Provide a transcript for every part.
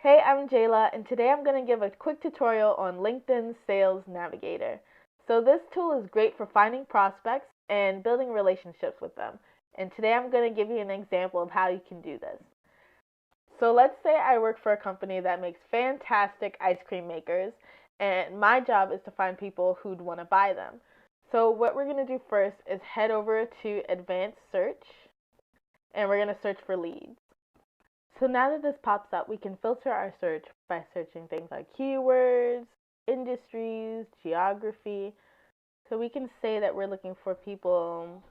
Hey, I'm Jayla, and today I'm going to give a quick tutorial on LinkedIn Sales Navigator. So this tool is great for finding prospects and building relationships with them. And today I'm going to give you an example of how you can do this. So let's say I work for a company that makes fantastic ice cream makers, and my job is to find people who'd want to buy them. So what we're going to do first is head over to Advanced Search, and we're going to search for leads. So now that this pops up, we can filter our search by searching things like keywords, industries, geography. So we can say that we're looking for people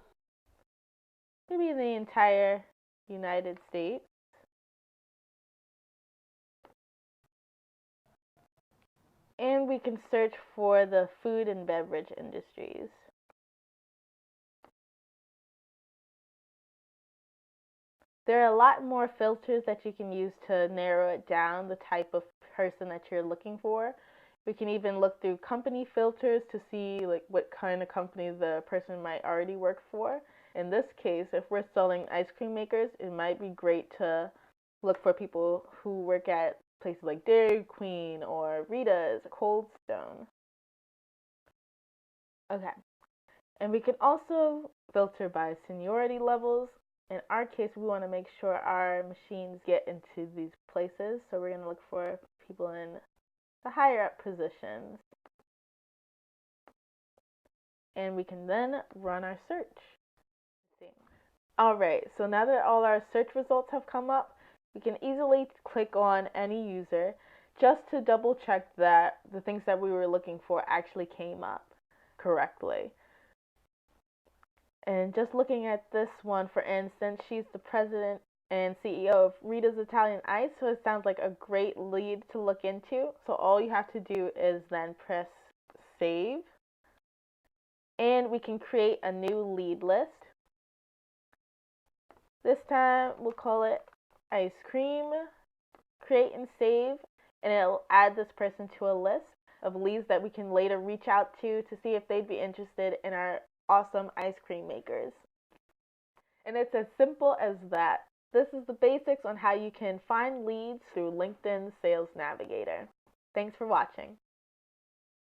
maybe in the entire United States. And we can search for the food and beverage industries. There are a lot more filters that you can use to narrow it down, the type of person that you're looking for. We can even look through company filters to see like what kind of company the person might already work for. In this case, if we're selling ice cream makers, it might be great to look for people who work at places like Dairy Queen or Rita's, Cold Stone. Okay. And we can also filter by seniority levels. In our case, we want to make sure our machines get into these places. So we're going to look for people in the higher up positions. And we can then run our search. Alright, so now that all our search results have come up, we can easily click on any user just to double check that the things that we were looking for actually came up correctly. And just looking at this one, for instance, she's the president and CEO of Rita's Italian Ice, so it sounds like a great lead to look into. So all you have to do is then press save, and we can create a new lead list. This time we'll call it ice cream, create and save, and it'll add this person to a list of leads that we can later reach out to see if they'd be interested in our awesome ice cream makers. And it's as simple as that. This is the basics on how you can find leads through LinkedIn Sales Navigator. Thanks for watching.